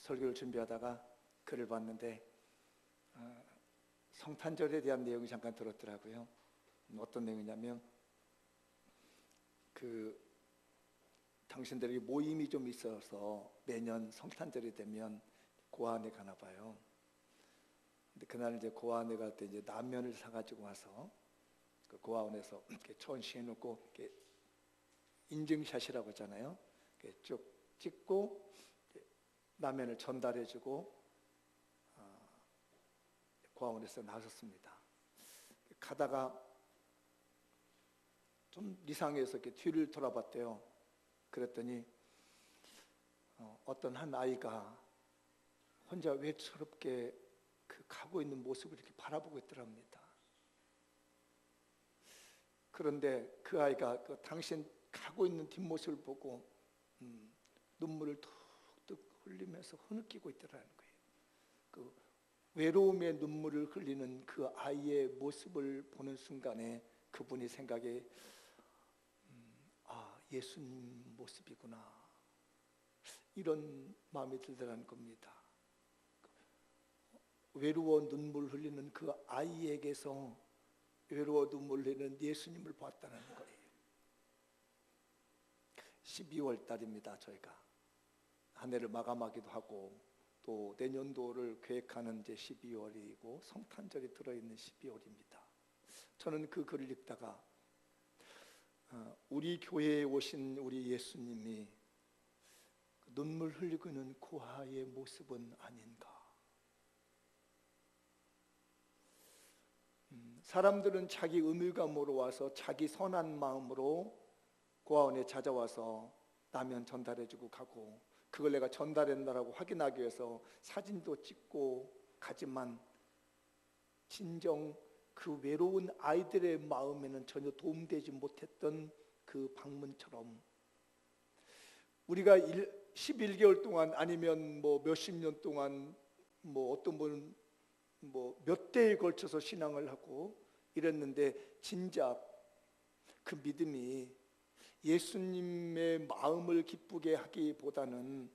설교를 준비하다가 글을 봤는데 성탄절에 대한 내용이 잠깐 들었더라고요. 어떤 내용이냐면 당신들에게 모임이 좀 있어서 매년 성탄절이 되면 고아원에 가나 봐요. 근데 그날 이제 고아원에 갈 때 이제 라면을 사가지고 와서 그 고아원에서 이렇게 전시해놓고 이렇게 인증샷이라고 하잖아요. 이렇게 쭉 찍고 라면을 전달해주고 고아원에서 나섰습니다. 가다가 좀 이상해서 이렇게 뒤를 돌아봤대요. 그랬더니 어떤 한 아이가 혼자 외롭게 가고 있는 모습을 이렇게 바라보고 있더랍니다. 그런데 그 아이가 당신 가고 있는 뒷모습을 보고 눈물을 툭툭 흘리면서 흐느끼고 있더라는 거예요. 그 외로움의 눈물을 흘리는 그 아이의 모습을 보는 순간에 그분이 생각에 예수님 모습이구나, 이런 마음이 들더라는 겁니다. 외로워 눈물 흘리는 그 아이에게서 외로워 눈물 흘리는 예수님을 봤다는 거예요. 12월 달입니다. 저희가 한 해를 마감하기도 하고 또 내년도를 계획하는 이제 12월이고 성탄절이 들어있는 12월입니다. 저는 그 글을 읽다가 우리 교회에 오신 우리 예수님이 눈물 흘리고 있는 고아의 모습은 아닌가. 사람들은 자기 의무감으로 와서 자기 선한 마음으로 고아원에 찾아와서 라면 전달해주고 가고, 그걸 내가 전달했나라고 확인하기 위해서 사진도 찍고 가지만 진정 그 외로운 아이들의 마음에는 전혀 도움되지 못했던 그 방문처럼 우리가 11개월 동안 아니면 몇십 년 동안 어떤 분은 몇 대에 걸쳐서 신앙을 하고 이랬는데 진작 그 믿음이 예수님의 마음을 기쁘게 하기보다는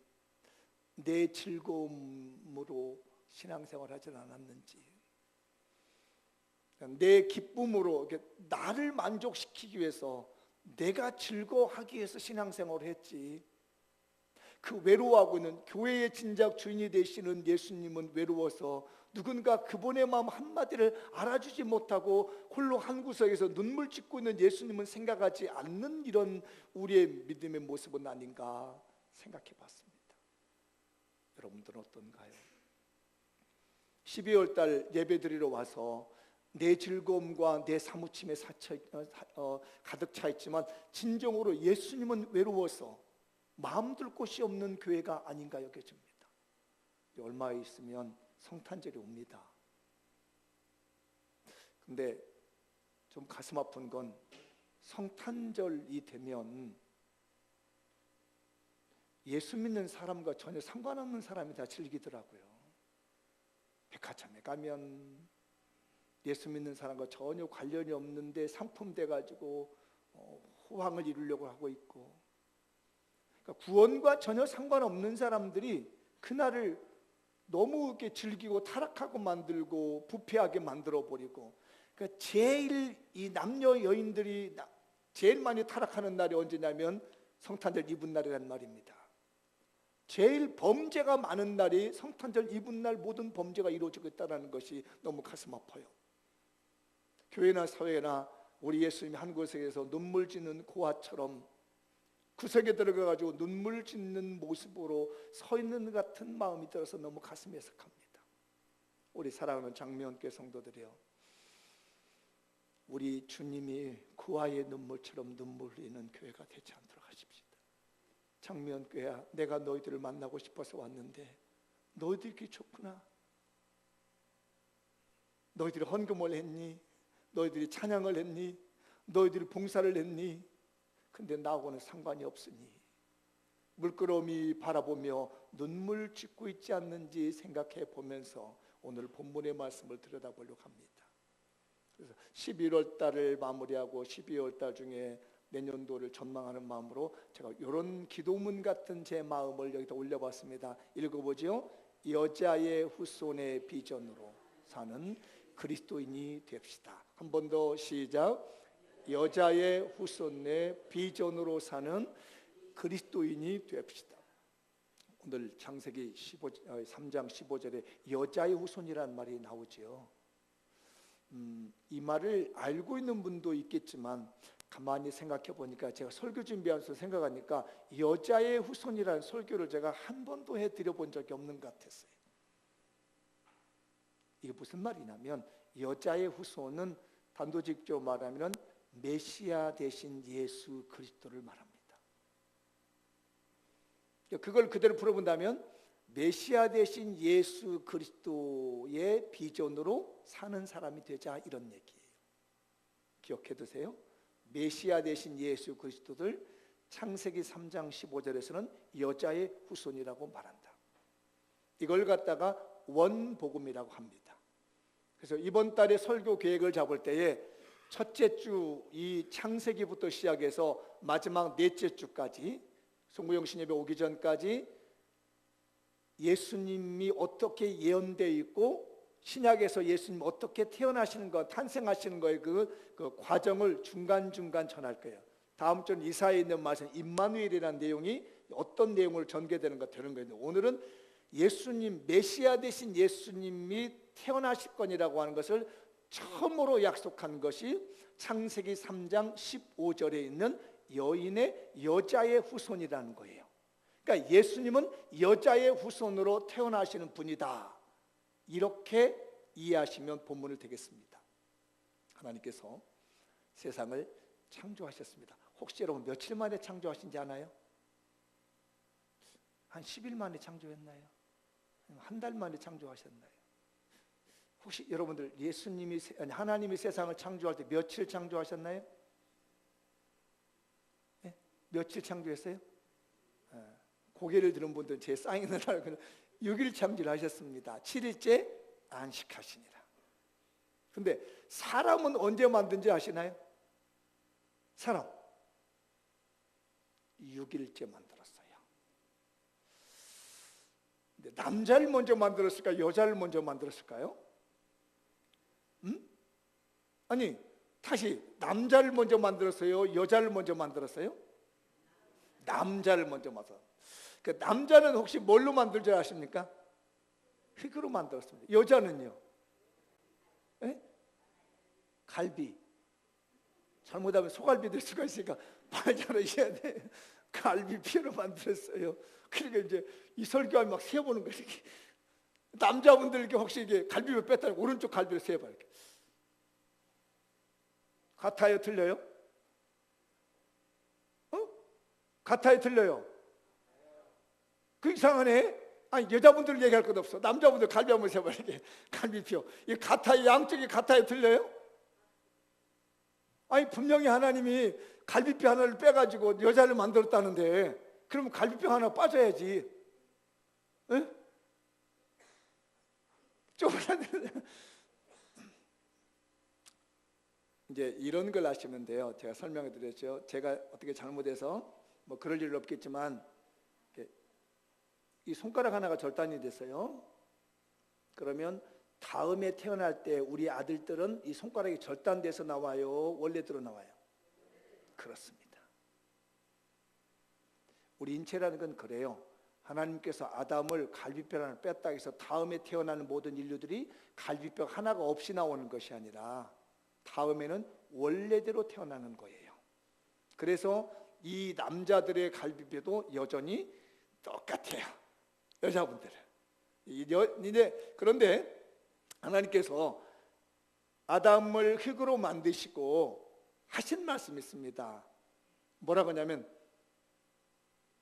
내 즐거움으로 신앙생활하지 않았는지, 내 기쁨으로 나를 만족시키기 위해서 내가 즐거워하기 위해서 신앙생활을 했지, 그 외로워하고 있는 교회의 진작 주인이 되시는 예수님은 외로워서 누군가 그분의 마음 한마디를 알아주지 못하고 홀로 한 구석에서 눈물 짓고 있는 예수님은 생각하지 않는 이런 우리의 믿음의 모습은 아닌가 생각해 봤습니다. 여러분들은 어떤가요? 12월 달 예배 드리러 와서 내 즐거움과 내 사무침에 가득 차 있지만 진정으로 예수님은 외로워서 마음 둘 곳이 없는 교회가 아닌가 여겨집니다. 얼마 있으면 성탄절이 옵니다. 근데 좀 가슴 아픈 건 성탄절이 되면 예수 믿는 사람과 전혀 상관없는 사람이 다 즐기더라고요. 백화점에 가면 예수 믿는 사람과 전혀 관련이 없는데 상품 돼가지고 호황을 이루려고 하고 있고, 그러니까 구원과 전혀 상관없는 사람들이 그날을 너무 이렇게 즐기고 타락하고 만들고 부패하게 만들어 버리고, 그러니까 제일 이 남녀 여인들이 제일 많이 타락하는 날이 언제냐면 성탄절 이브날이라는 말입니다. 제일 범죄가 많은 날이 성탄절 이브날 모든 범죄가 이루어지고 있다는 것이 너무 가슴 아파요. 교회나 사회나 우리 예수님이 한 곳에서 눈물 짓는 고아처럼 구석에 들어가가지고 눈물 짓는 모습으로 서 있는 것 같은 마음이 들어서 너무 가슴이 애석합니다. 우리 사랑하는 장미원교회 성도들이여, 우리 주님이 고아의 눈물처럼 눈물 흘리는 교회가 되지 않도록 하십시다. 장미원교회야, 내가 너희들을 만나고 싶어서 왔는데 너희들 이렇게 좋구나. 너희들이 헌금을 했니? 너희들이 찬양을 했니? 너희들이 봉사를 했니? 근데 나하고는 상관이 없으니 물끄러미 바라보며 눈물 짓고 있지 않는지 생각해 보면서 오늘 본문의 말씀을 들여다보려고 합니다. 그래서 11월 달을 마무리하고 12월 달 중에 내년도를 전망하는 마음으로 제가 이런 기도문 같은 제 마음을 여기다 올려봤습니다. 읽어보죠. 여자의 후손의 비전으로 사는 그리스도인이 됩시다. 한 번 더 시작. 여자의 후손의 비전으로 사는 그리스도인이 됩시다. 오늘 창세기 3장 15절에 여자의 후손이라는 말이 나오죠. 이 말을 알고 있는 분도 있겠지만 가만히 생각해 보니까 제가 설교 준비하면서 생각하니까 여자의 후손이라는 설교를 제가 한 번도 해드려 본 적이 없는 것 같았어요. 이게 무슨 말이냐면 여자의 후손은 단도직입적으로 말하면 메시아 대신 예수 그리스도를 말합니다. 그걸 그대로 풀어본다면 메시아 대신 예수 그리스도의 비전으로 사는 사람이 되자, 이런 얘기예요. 기억해 두세요. 메시아 대신 예수 그리스도를 창세기 3장 15절에서는 여자의 후손이라고 말한다. 이걸 갖다가 원복음이라고 합니다. 그래서 이번 달에 설교 계획을 잡을 때에 첫째 주 이 창세기부터 시작해서 마지막 넷째 주까지 송구영 신예배 오기 전까지 예수님이 어떻게 예언되어 있고 신약에서 예수님 어떻게 태어나시는 것, 탄생하시는 거의 그 과정을 중간중간 전할 거예요. 다음 주는 이사야에 있는 말씀 임마누엘이라는 내용이 어떤 내용으로 전개되는가 되는 거예요. 오늘은 예수님, 메시아 대신 예수님이 태어나실 거니라고 하는 것을 처음으로 약속한 것이 창세기 3장 15절에 있는 여자의 후손이라는 거예요. 그러니까 예수님은 여자의 후손으로 태어나시는 분이다, 이렇게 이해하시면 본문을 되겠습니다. 하나님께서 세상을 창조하셨습니다. 혹시 여러분 며칠 만에 창조하신지 아나요? 한 10일 만에 창조했나요? 한 달 만에 창조하셨나요? 혹시 여러분들 하나님이 세상을 창조할 때 며칠 창조하셨나요? 네? 며칠 창조했어요? 고개를 들은 분들은 제 사인을 하고 6일 창조를 하셨습니다. 7일째 안식하시니라. 근데 사람은 언제 만든지 아시나요? 사람 6일째 만들었어요. 근데 남자를 먼저 만들었을까요? 여자를 먼저 만들었을까요? 아니, 다시 남자를 먼저 만들었어요? 여자를 먼저 만들었어요? 남자를 먼저 만들었어요. 그 남자는 혹시 뭘로 만들 줄 아십니까? 흙으로 만들었습니다. 여자는요? 에? 갈비. 잘못하면 소갈비 될 수가 있으니까 말 잘하셔야 돼. 갈비 피로 만들었어요. 그러니까 이제 이 설교하면 막 세어보는 거예요. 남자분들께 혹시 이게 갈비뼈 뺐다 오른쪽 갈비를 세어봐요. 이렇게. 같아요, 틀려요? 같아요, 틀려요? 그 이상하네. 아니, 여자분들 얘기할 것 없어. 남자분들 갈비 한번 세봐. 이렇게 갈비뼈. 이 같아요, 양쪽이 같아요, 틀려요? 아니, 분명히 하나님이 갈비뼈 하나를 빼가지고 여자를 만들었다는데, 그러면 갈비뼈 하나 빠져야지. 에? 이제 이런 걸 아시면 돼요. 제가 설명해 드렸죠. 제가 어떻게 잘못해서 뭐 그럴 일은 없겠지만 이 손가락 하나가 절단이 됐어요. 그러면 다음에 태어날 때 우리 아들들은 이 손가락이 절단돼서 나와요? 원래대로 나와요? 그렇습니다. 우리 인체라는 건 그래요. 하나님께서 아담을 갈비뼈 하나를 뺐다 해서 다음에 태어나는 모든 인류들이 갈비뼈 하나가 없이 나오는 것이 아니라 다음에는 원래대로 태어나는 거예요. 그래서 이 남자들의 갈비뼈도 여전히 똑같아요. 여자분들은. 그런데 하나님께서 아담을 흙으로 만드시고 하신 말씀이 있습니다. 뭐라고 하냐면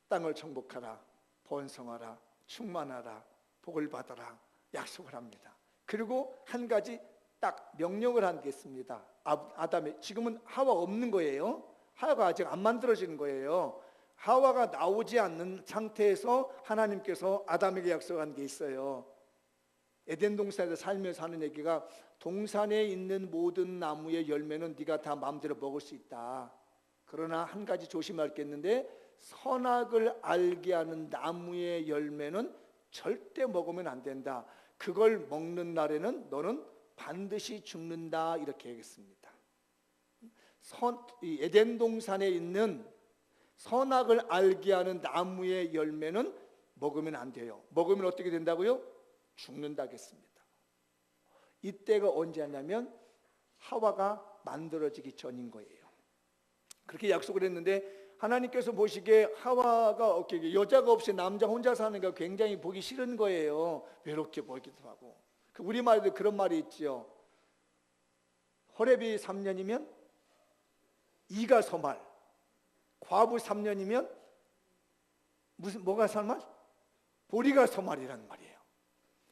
땅을 정복하라, 번성하라, 충만하라, 복을 받아라 약속을 합니다. 그리고 한 가지 딱 명령을 한 게 있습니다. 아담이 지금은 하와 없는 거예요. 하와가 아직 안 만들어지는 거예요. 하와가 나오지 않는 상태에서 하나님께서 아담에게 약속한 게 있어요. 에덴 동산에서 살면서 하는 얘기가 동산에 있는 모든 나무의 열매는 네가 다 마음대로 먹을 수 있다. 그러나 한 가지 조심할 게 있는데 선악을 알게 하는 나무의 열매는 절대 먹으면 안 된다. 그걸 먹는 날에는 너는 반드시 죽는다. 이렇게 얘기했습니다. 이 에덴 동산에 있는 선악을 알게 하는 나무의 열매는 먹으면 안 돼요. 먹으면 어떻게 된다고요? 죽는다겠습니다. 이때가 언제냐면 하와가 만들어지기 전인 거예요. 그렇게 약속을 했는데 하나님께서 보시기에 하와가 여자가 없이 남자 혼자 사는 게 굉장히 보기 싫은 거예요. 외롭게 보이기도 하고. 우리말에도 그런 말이 있죠. 호렙이 3년이면 이가 서말, 과부 3년이면 뭐가 서말? 보리가 서말이라는 말이에요.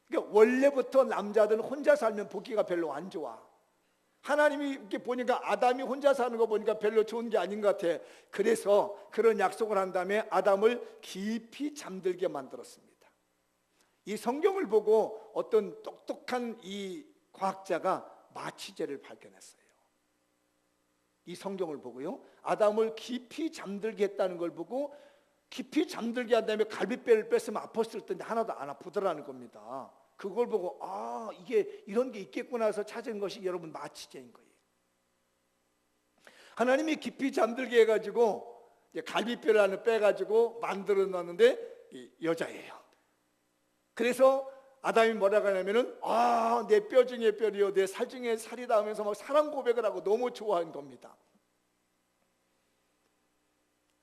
그러니까 원래부터 남자들은 혼자 살면 보기가 별로 안 좋아. 하나님이 이렇게 보니까 아담이 혼자 사는 거 보니까 별로 좋은 게 아닌 것 같아. 그래서 그런 약속을 한 다음에 아담을 깊이 잠들게 만들었습니다. 이 성경을 보고 어떤 똑똑한 이 과학자가 마취제를 발견했어요. 이 성경을 보고요, 아담을 깊이 잠들게 했다는 걸 보고 깊이 잠들게 한 다음에 갈비뼈를 뺐으면 아팠을 텐데 하나도 안 아프더라는 겁니다. 그걸 보고 이게 이런 게 있겠구나 해서 찾은 것이 여러분 마취제인 거예요. 하나님이 깊이 잠들게 해가지고 갈비뼈를 하나 빼가지고 만들어 놨는데 여자예요. 그래서 아담이 뭐라고 하냐면은 내 뼈 중에 뼈리요 내 살 중에 살이다 하면서 막 사랑 고백을 하고 너무 좋아한 겁니다.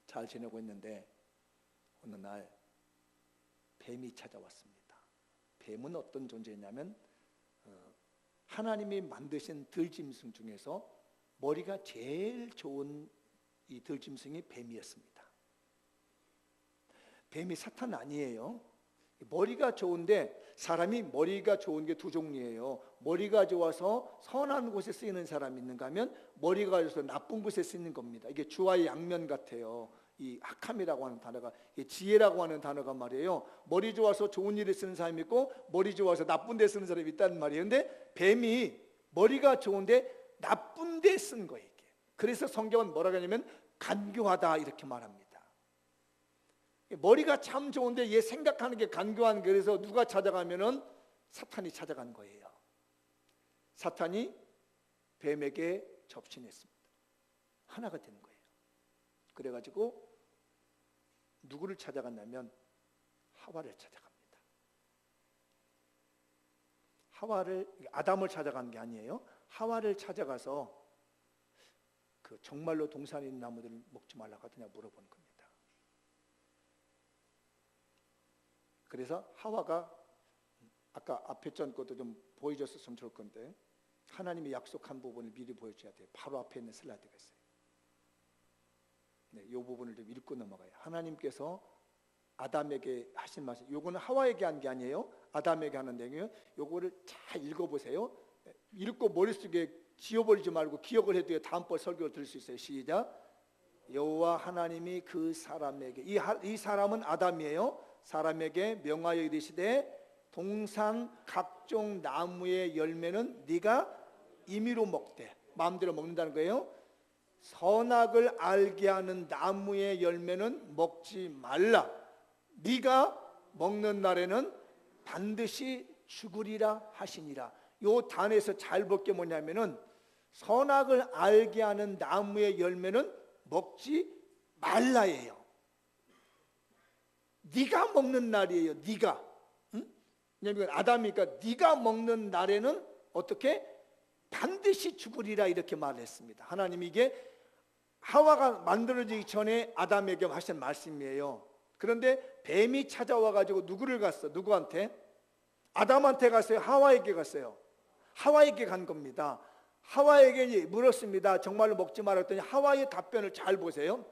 잘 지내고 있는데 어느 날 뱀이 찾아왔습니다. 뱀은 어떤 존재냐면 하나님이 만드신 들짐승 중에서 머리가 제일 좋은 이 들짐승이 뱀이었습니다. 뱀이 사탄 아니에요. 머리가 좋은데 사람이 머리가 좋은 게 두 종류예요. 머리가 좋아서 선한 곳에 쓰이는 사람이 있는가 하면 머리가 좋아서 나쁜 곳에 쓰이는 겁니다. 이게 주와의 양면 같아요. 이 악함이라고 하는 단어가, 지혜라고 하는 단어가 말이에요. 머리 좋아서 좋은 일에 쓰는 사람이 있고 머리 좋아서 나쁜 데 쓰는 사람이 있다는 말이에요. 근데 뱀이 머리가 좋은데 나쁜 데 쓴 거예요. 이게. 그래서 성경은 뭐라고 하냐면 간교하다 이렇게 말합니다. 머리가 참 좋은데 얘 생각하는 게 간교한, 그래서 누가 찾아가면은 사탄이 찾아간 거예요. 사탄이 뱀에게 접신했습니다. 하나가 되는 거예요. 그래가지고 누구를 찾아갔냐면 하와를 찾아갑니다. 아담을 찾아간 게 아니에요. 하와를 찾아가서 정말로 동산에 있는 나무들을 먹지 말라고 하더냐 물어보는 겁니다. 그래서 하와가 아까 앞에 전 것도 좀 보여줬었으면 좋을 건데 하나님이 약속한 부분을 미리 보여줘야 돼요. 바로 앞에 있는 슬라이드가 있어요. 이 부분을 좀 읽고 넘어가요. 하나님께서 아담에게 하신 말씀, 요거는 하와에게 한 게 아니에요. 아담에게 하는 내용이에요. 요거를 잘 읽어보세요. 읽고 머릿속에 지워버리지 말고 기억을 해둬야 다음번 설교를 들을 수 있어요. 시작. 여호와 하나님이 그 사람에게, 이 사람은 아담이에요. 사람에게 명하여 이르시되 동산 각종 나무의 열매는 네가 임의로 먹되, 마음대로 먹는다는 거예요. 선악을 알게 하는 나무의 열매는 먹지 말라. 네가 먹는 날에는 반드시 죽으리라 하시니라. 요 단에서 잘 볼 게 뭐냐면은 선악을 알게 하는 나무의 열매는 먹지 말라예요. 네가 먹는 날이에요. 네가. 왜냐하면 아담이니까 네가 먹는 날에는 어떻게? 반드시 죽으리라 이렇게 말했습니다. 하나님이 이게 하와가 만들어지기 전에 아담에게 하신 말씀이에요. 그런데 뱀이 찾아와 가지고 누구를 갔어? 누구한테? 아담한테 갔어요? 하와에게 갔어요? 하와에게 간 겁니다. 하와에게 물었습니다. 정말로 먹지 말았더니 하와의 답변을 잘 보세요.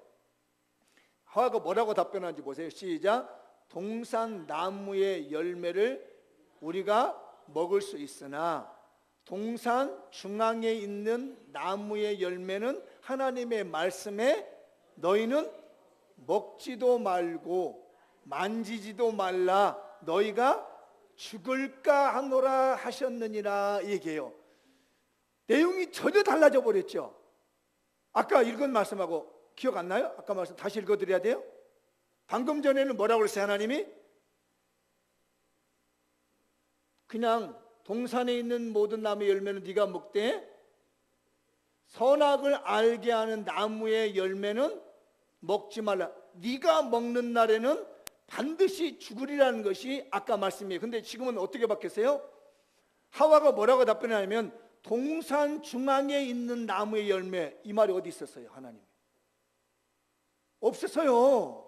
하와가 뭐라고 답변하는지 보세요. 시작. 동산 나무의 열매를 우리가 먹을 수 있으나 동산 중앙에 있는 나무의 열매는 하나님의 말씀에 너희는 먹지도 말고 만지지도 말라, 너희가 죽을까 하노라 하셨느니라 얘기해요. 내용이 전혀 달라져 버렸죠. 아까 읽은 말씀하고 기억 안 나요? 아까 말씀 다시 읽어드려야 돼요? 방금 전에는 뭐라고 그랬어요? 하나님이 그냥 동산에 있는 모든 나무의 열매는 네가 먹되 선악을 알게 하는 나무의 열매는 먹지 말라. 네가 먹는 날에는 반드시 죽으리라는 것이 아까 말씀이에요. 근데 지금은 어떻게 바뀌었어요? 하와가 뭐라고 답변하냐면 동산 중앙에 있는 나무의 열매, 이 말이 어디 있었어요? 하나님 없었어요.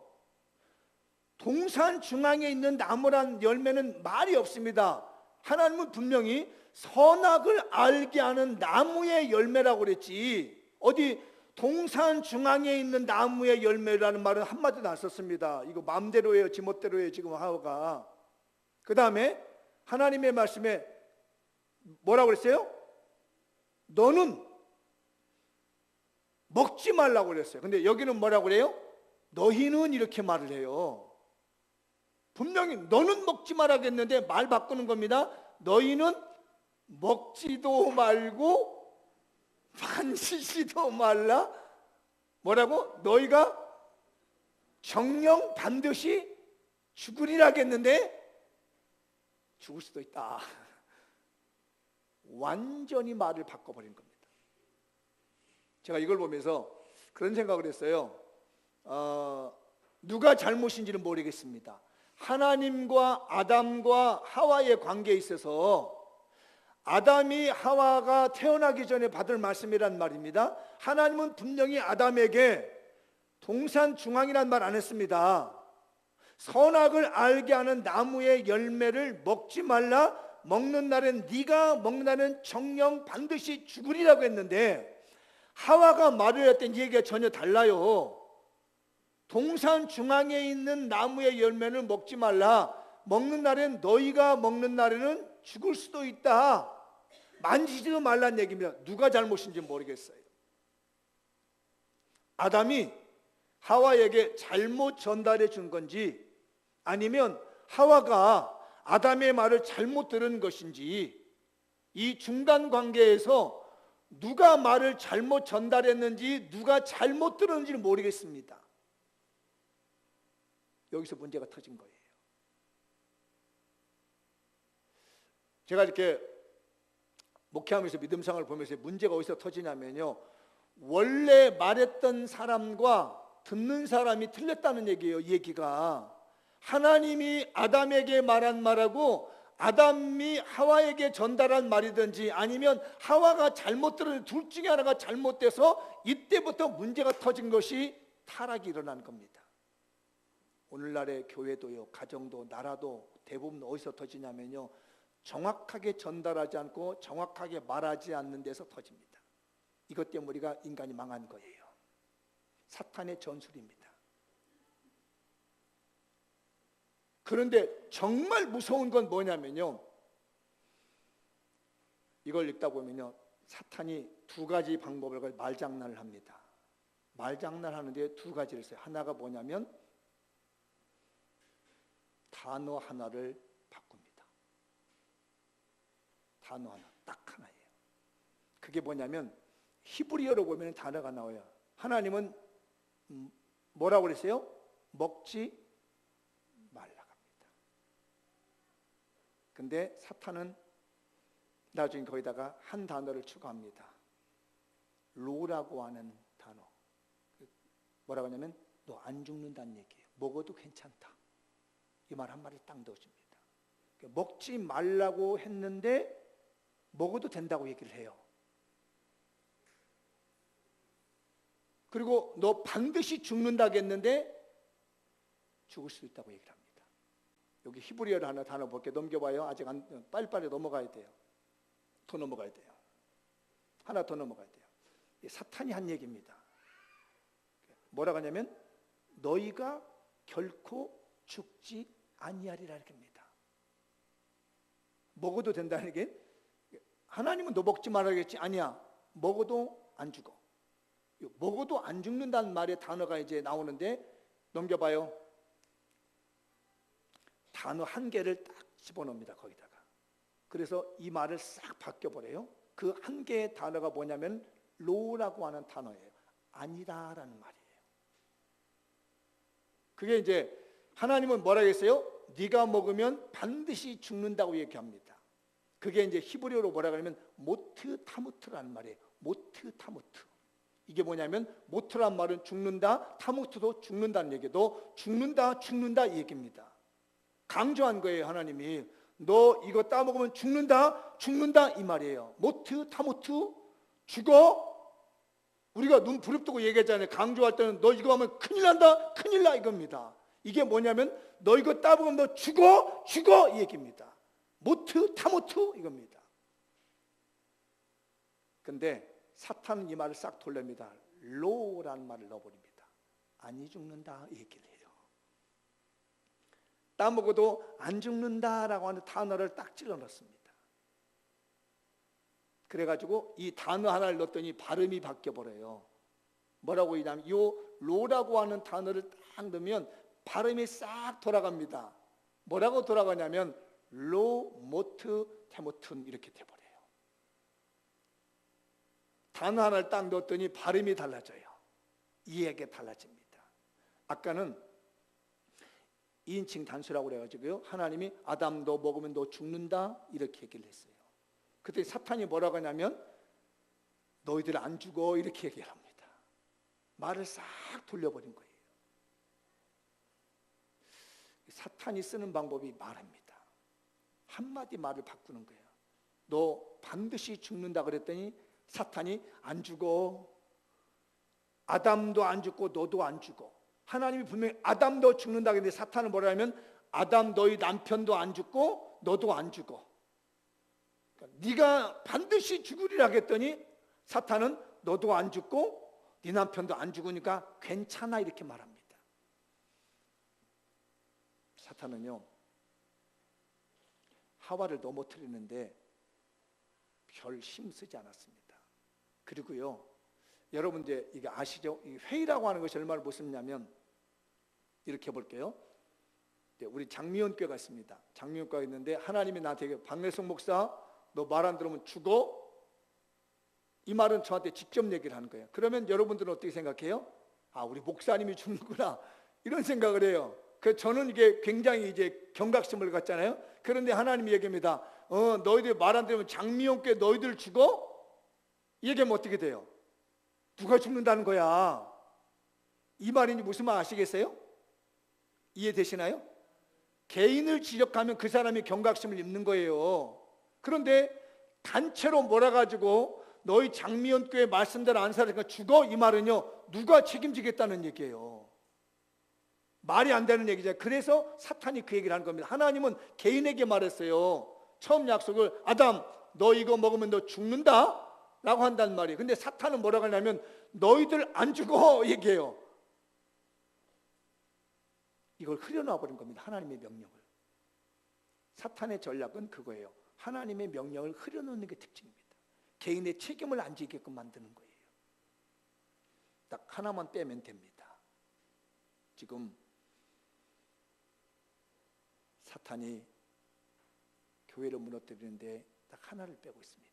동산 중앙에 있는 나무란 열매는 말이 없습니다. 하나님은 분명히 선악을 알게 하는 나무의 열매라고 그랬지, 어디 동산 중앙에 있는 나무의 열매라는 말은 한마디도 안 썼습니다. 이거 마음대로예요, 지멋대로예요 지금 하와가. 그 다음에 하나님의 말씀에 뭐라고 그랬어요? 너는 먹지 말라고 그랬어요. 근데 여기는 뭐라고 그래요? 너희는 이렇게 말을 해요. 분명히 너는 먹지 말라겠는데 말 바꾸는 겁니다. 너희는 먹지도 말고 만지지도 말라. 뭐라고? 너희가 정령 반드시 죽으리라겠는데 죽을 수도 있다. 완전히 말을 바꿔버린 겁니다. 제가 이걸 보면서 그런 생각을 했어요. 누가 잘못인지는 모르겠습니다. 하나님과 아담과 하와의 관계에 있어서 아담이 하와가 태어나기 전에 받을 말씀이란 말입니다. 하나님은 분명히 아담에게 동산 중앙이란 말 안 했습니다. 선악을 알게 하는 나무의 열매를 먹지 말라. 먹는 날엔 네가 먹는 날은 정령 반드시 죽으리라고 했는데 하와가 말을 했던 얘기가 전혀 달라요. 동산 중앙에 있는 나무의 열매는 먹지 말라. 먹는 날엔 너희가 먹는 날에는 죽을 수도 있다. 만지지도 말라는 얘기입니다. 누가 잘못인지 모르겠어요. 아담이 하와에게 잘못 전달해 준 건지 아니면 하와가 아담의 말을 잘못 들은 것인지, 이 중간 관계에서 누가 말을 잘못 전달했는지 누가 잘못 들었는지는 모르겠습니다. 여기서 문제가 터진 거예요. 제가 이렇게 목회하면서 믿음상을 보면서 문제가 어디서 터지냐면요, 원래 말했던 사람과 듣는 사람이 틀렸다는 얘기예요. 얘기가 하나님이 아담에게 말한 말하고 아담이 하와에게 전달한 말이든지 아니면 하와가 잘못 들은 둘 중에 하나가 잘못돼서 이때부터 문제가 터진 것이 타락이 일어난 겁니다. 오늘날의 교회도요, 가정도, 나라도 대부분 어디서 터지냐면요, 정확하게 전달하지 않고 정확하게 말하지 않는 데서 터집니다. 이것 때문에 우리가 인간이 망한 거예요. 사탄의 전술입니다. 그런데 정말 무서운 건 뭐냐면요, 이걸 읽다 보면요, 사탄이 두 가지 방법을 가지고 말장난을 합니다. 말장난 하는데 두 가지를 써요. 하나가 뭐냐면 단어 하나를 바꿉니다. 단어 하나, 딱 하나예요. 그게 뭐냐면 히브리어로 보면 단어가 나와요. 하나님은 뭐라고 그랬어요? 먹지 말라고 합니다. 근데 사탄은 나중에 거기다가 한 단어를 추가합니다. 로라고 하는 단어. 뭐라고 하냐면 너 안 죽는다는 얘기예요. 먹어도 괜찮다. 이 말 한 마리 딱 넣어줍니다. 먹지 말라고 했는데 먹어도 된다고 얘기를 해요. 그리고 너 반드시 죽는다겠는데 죽을 수 있다고 얘기를 합니다. 여기 히브리어를 하나 단어 볼게요. 넘겨봐요. 아직 빨리빨리 넘어가야 돼요. 더 넘어가야 돼요. 하나 더 넘어가야 돼요. 사탄이 한 얘기입니다. 뭐라고 하냐면 너희가 결코 죽지 아니하리라 이렇게 합니다. 먹어도 된다는 게, 하나님은 너 먹지 말아야겠지. 아니야, 먹어도 안 죽어. 먹어도 안 죽는다는 말의 단어가 이제 나오는데 넘겨봐요. 단어 한 개를 딱 집어넣습니다. 거기다가. 그래서 이 말을 싹 바뀌어버려요. 그 한 개의 단어가 뭐냐면 로라고 하는 단어예요. 아니다라는 말이에요. 그게 이제 하나님은 뭐라 했어요? 네가 먹으면 반드시 죽는다고 얘기합니다. 그게 이제 히브리어로 뭐라 그러면 모트 타무트라는 말이에요. 모트 타무트. 이게 뭐냐면 모트란 말은 죽는다, 타무트도 죽는다는 얘기도 죽는다 이 얘기입니다. 강조한 거예요. 하나님이 너 이거 따먹으면 죽는다 이 말이에요. 모트 타무트, 죽어. 우리가 눈 부릅뜨고 얘기했잖아요. 강조할 때는 너 이거 하면 큰일 난다, 큰일 나 이겁니다. 이게 뭐냐면 너 이거 따먹으면 너 죽어 이 얘기입니다. 모트 타무트 이겁니다. 근데 사탄은 이 말을 싹 돌립니다. 로라는 말을 넣어버립니다. 아니 죽는다 이 얘기를 해요. 따먹어도 안 죽는다라고 하는 단어를 딱 찔러 넣습니다. 그래가지고 이 단어 하나를 넣었더니 발음이 바뀌어버려요. 뭐라고 하냐면 이 로라고 하는 단어를 딱 넣으면 발음이 싹 돌아갑니다. 뭐라고 돌아가냐면 로 모트 테모툰 이렇게 돼버려요. 단어 하나를 딱 넣었더니 발음이 달라져요. 이해가 달라집니다. 아까는 2인칭 단수라고 그래가지고요, 하나님이 아담 너 먹으면 너 죽는다 이렇게 얘기를 했어요. 그때 사탄이 뭐라고 하냐면 너희들 안 죽어 이렇게 얘기를 합니다. 말을 싹 돌려버린 거예요. 사탄이 쓰는 방법이 말합니다. 한마디 말을 바꾸는 거예요. 너 반드시 죽는다 그랬더니 사탄이 안 죽어. 아담도 안 죽고 너도 안 죽어. 하나님이 분명히 아담도 죽는다 그랬는데 사탄은 뭐라 하면 아담 너희 남편도 안 죽고 너도 안 죽어. 그러니까 네가 반드시 죽으리라 했더니 사탄은 너도 안 죽고 네 남편도 안 죽으니까 괜찮아 이렇게 말합니다. 사탄은요 하와를 넘어뜨리는데 별 힘쓰지 않았습니다. 그리고요 여러분들 이게 아시죠? 이 회의라고 하는 것이 얼마나 무섭냐면 이렇게 볼게요. 우리 장미원교회가 있습니다. 장미원교회가 있는데 하나님이 나한테 박래성 목사 너 말 안 들으면 죽어? 이 말은 저한테 직접 얘기를 하는 거예요. 그러면 여러분들은 어떻게 생각해요? 아 우리 목사님이 죽는구나 이런 생각을 해요. 그 저는 이게 굉장히 이제 경각심을 갖잖아요. 그런데 하나님이 얘기합니다. 너희들 말 안 들으면 장미원교회 너희들 죽어? 얘기하면 어떻게 돼요? 누가 죽는다는 거야? 이 말인지 무슨 말 아시겠어요? 이해되시나요? 개인을 지적하면 그 사람이 경각심을 입는 거예요. 그런데 단체로 몰아가지고 너희 장미연교회 말씀대로 안 살으니까 죽어? 이 말은요 누가 책임지겠다는 얘기예요. 말이 안 되는 얘기죠. 그래서 사탄이 그 얘기를 하는 겁니다. 하나님은 개인에게 말했어요. 처음 약속을 아담 너 이거 먹으면 너 죽는다 라고 한단 말이에요. 근데 사탄은 뭐라고 하냐면 너희들 안 죽어 얘기해요. 이걸 흐려놔 버린 겁니다. 하나님의 명령을. 사탄의 전략은 그거예요. 하나님의 명령을 흐려놓는 게 특징입니다. 개인의 책임을 안 지게끔 만드는 거예요. 딱 하나만 빼면 됩니다. 지금 사탄이 교회를 무너뜨리는데 딱 하나를 빼고 있습니다.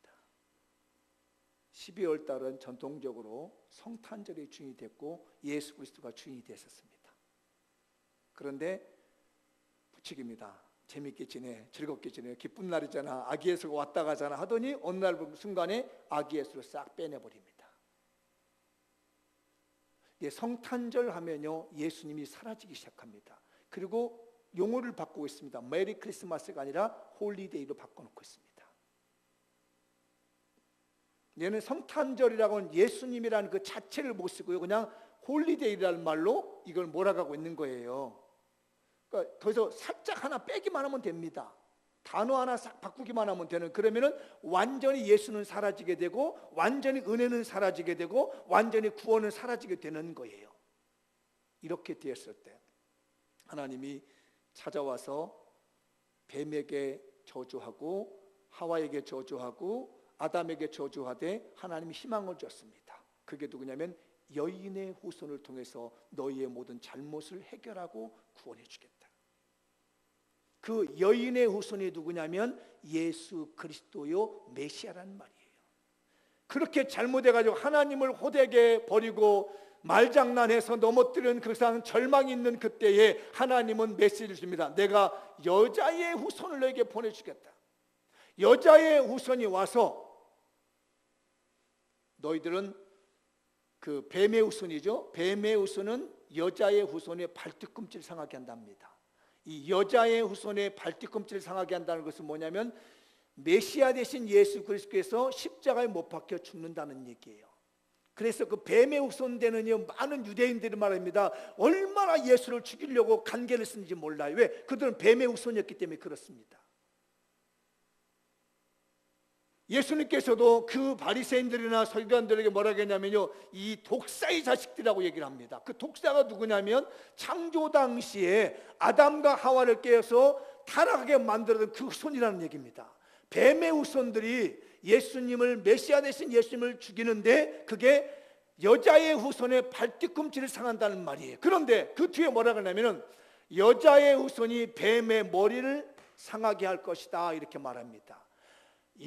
12월 달은 전통적으로 성탄절이 주인이 됐고 예수 그리스도가 주인이 됐었습니다. 그런데 부칙입니다. 재밌게 지내, 즐겁게 지내, 기쁜 날이잖아, 아기 예수가 왔다 가잖아 하더니 어느 날 순간에 아기 예수를 싹 빼내버립니다. 성탄절 하면요 예수님이 사라지기 시작합니다. 그리고 용어를 바꾸고 있습니다. 메리 크리스마스가 아니라 홀리데이로 바꿔놓고 있습니다. 얘는 성탄절이라고 하는 예수님이라는 그 자체를 못 쓰고요 그냥 홀리데이라는 말로 이걸 몰아가고 있는 거예요. 그러니까 거기서 살짝 하나 빼기만 하면 됩니다. 단어 하나 싹 바꾸기만 하면 되는. 그러면은 완전히 예수는 사라지게 되고 완전히 은혜는 사라지게 되고 완전히 구원은 사라지게 되는 거예요. 이렇게 되었을 때 하나님이 찾아와서 뱀에게 저주하고 하와에게 저주하고 아담에게 저주하되 하나님이 희망을 줬습니다. 그게 누구냐면 여인의 후손을 통해서 너희의 모든 잘못을 해결하고 구원해 주겠다. 그 여인의 후손이 누구냐면 예수 그리스도요 메시아라는 말이에요. 그렇게 잘못해가지고 하나님을 호되게 버리고 말장난해서 넘어뜨리는 그 상황, 절망이 있는 그때에 하나님은 메시지를 줍니다. 내가 여자의 후손을 너에게 보내주겠다. 여자의 후손이 와서 너희들은 그 뱀의 후손이죠. 뱀의 후손은 여자의 후손의 발뒤꿈치를 상하게 한답니다. 이 여자의 후손의 발뒤꿈치를 상하게 한다는 것은 뭐냐면 메시아 되신 예수 그리스도께서 십자가에 못 박혀 죽는다는 얘기예요. 그래서 그 뱀의 후손 되는 많은 유대인들이 말합니다. 얼마나 예수를 죽이려고 간계를 쓰는지 몰라요. 왜? 그들은 뱀의 후손이었기 때문에 그렇습니다. 예수님께서도 그 바리새인들이나 서기관들에게 뭐라고 했냐면요, 이 독사의 자식들이라고 얘기를 합니다. 그 독사가 누구냐면 창조 당시에 아담과 하와를 깨어서 타락하게 만들었던 그 후손이라는 얘기입니다. 뱀의 후손들이 예수님을, 메시아 되신 예수님을 죽이는데 그게 여자의 후손의 발뒤꿈치를 상한다는 말이에요. 그런데 그 뒤에 뭐라고 하냐면 여자의 후손이 뱀의 머리를 상하게 할 것이다, 이렇게 말합니다.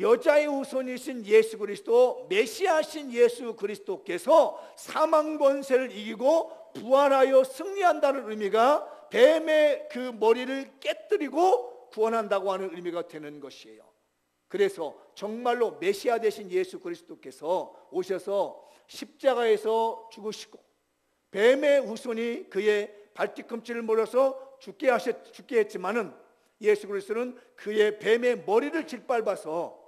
여자의 후손이신 예수 그리스도, 메시아신 예수 그리스도께서 사망 권세를 이기고 부활하여 승리한다는 의미가 뱀의 그 머리를 깨뜨리고 구원한다고 하는 의미가 되는 것이에요. 그래서 정말로 메시아 되신 예수 그리스도께서 오셔서 십자가에서 죽으시고 뱀의 후손이 그의 발뒤꿈치를 물어서 죽게 했지만은 예수 그리스도는 그의 뱀의 머리를 짓밟아서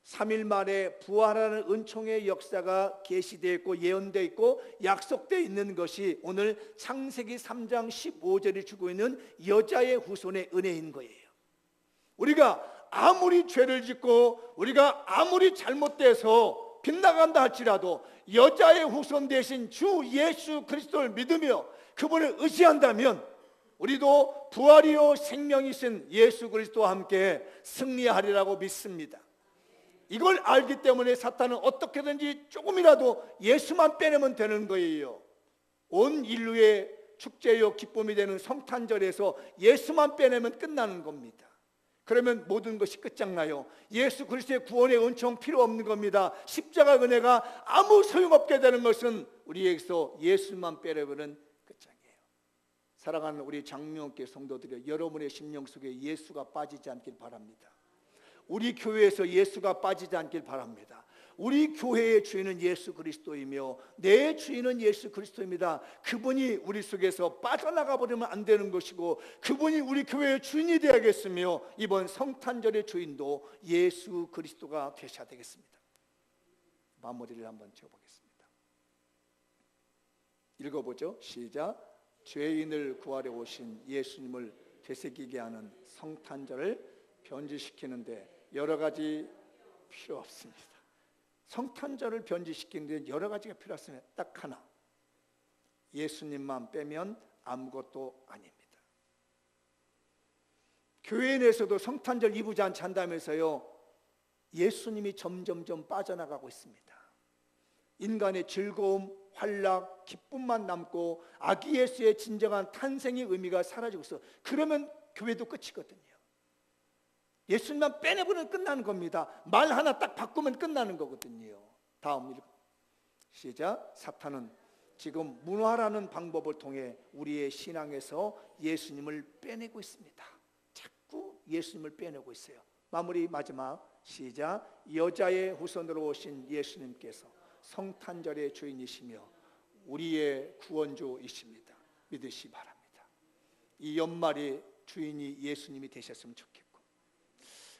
3일 만에 부활하는 은총의 역사가 계시되어 있고 예언되어 있고 약속되어 있는 것이 오늘 창세기 3장 15절이 주고 있는 여자의 후손의 은혜인 거예요. 우리가 아무리 죄를 짓고 우리가 아무리 잘못돼서 빗나간다 할지라도 여자의 후손 되신 주 예수 그리스도를 믿으며 그분을 의지한다면 우리도 부활이요 생명이신 예수 그리스도와 함께 승리하리라고 믿습니다. 이걸 알기 때문에 사탄은 어떻게든지 조금이라도 예수만 빼내면 되는 거예요. 온 인류의 축제요 기쁨이 되는 성탄절에서 예수만 빼내면 끝나는 겁니다. 그러면 모든 것이 끝장나요. 예수 그리스도의 구원의 은총 필요 없는 겁니다. 십자가 은혜가 아무 소용없게 되는 것은 우리에게서 예수만 빼내버리는 끝장이에요. 사랑하는 우리 장로교회 성도들이여, 여러분의 심령 속에 예수가 빠지지 않길 바랍니다. 우리 교회에서 예수가 빠지지 않길 바랍니다. 우리 교회의 주인은 예수 그리스도이며 내 주인은 예수 그리스도입니다. 그분이 우리 속에서 빠져나가 버리면 안 되는 것이고 그분이 우리 교회의 주인이 되어야겠으며 이번 성탄절의 주인도 예수 그리스도가 되셔야 되겠습니다. 마무리를 한번 지어보겠습니다. 읽어보죠. 시작. 죄인을 구하려 오신 예수님을 되새기게 하는 성탄절을 변질시키는데 여러 가지 필요 없습니다. 성탄절을 변질시키는 데 여러 가지가 필요했으면 딱 하나, 예수님만 빼면 아무것도 아닙니다. 교회 내에서도 성탄절 이부잔치 한다면서요, 예수님이 점점점 빠져나가고 있습니다. 인간의 즐거움, 환락, 기쁨만 남고 아기 예수의 진정한 탄생의 의미가 사라지고 있어. 그러면 교회도 끝이거든요. 예수님만 빼내버리면 끝나는 겁니다. 말 하나 딱 바꾸면 끝나는 거거든요. 다음 읽어. 시작. 사탄은 지금 문화라는 방법을 통해 우리의 신앙에서 예수님을 빼내고 있습니다. 자꾸 예수님을 빼내고 있어요. 마무리 마지막. 시작. 여자의 후손으로 오신 예수님께서 성탄절의 주인이시며 우리의 구원주이십니다. 믿으시 바랍니다. 이 연말이 주인이 예수님이 되셨으면 좋겠고,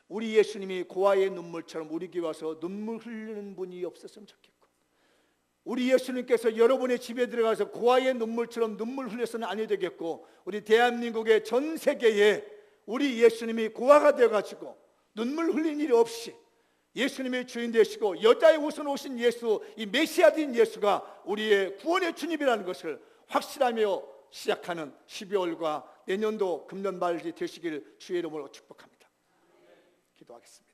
우리 예수님이 고아의 눈물처럼 우리 교회 와서 눈물 흘리는 분이 없었으면 좋겠고, 우리 예수님께서 여러분의 집에 들어가서 고아의 눈물처럼 눈물 흘려서는 아니 되겠고, 우리 대한민국의 전 세계에 우리 예수님이 고아가 되어가지고 눈물 흘린 일이 없이 예수님의 주인 되시고 여자의 후손 오신 예수, 이 메시아인 예수가 우리의 구원의 주님이라는 것을 확실하며 시작하는 12월과 내년도 금년 말이 되시길 주의 이름으로 축복합니다. 기도하겠습니다.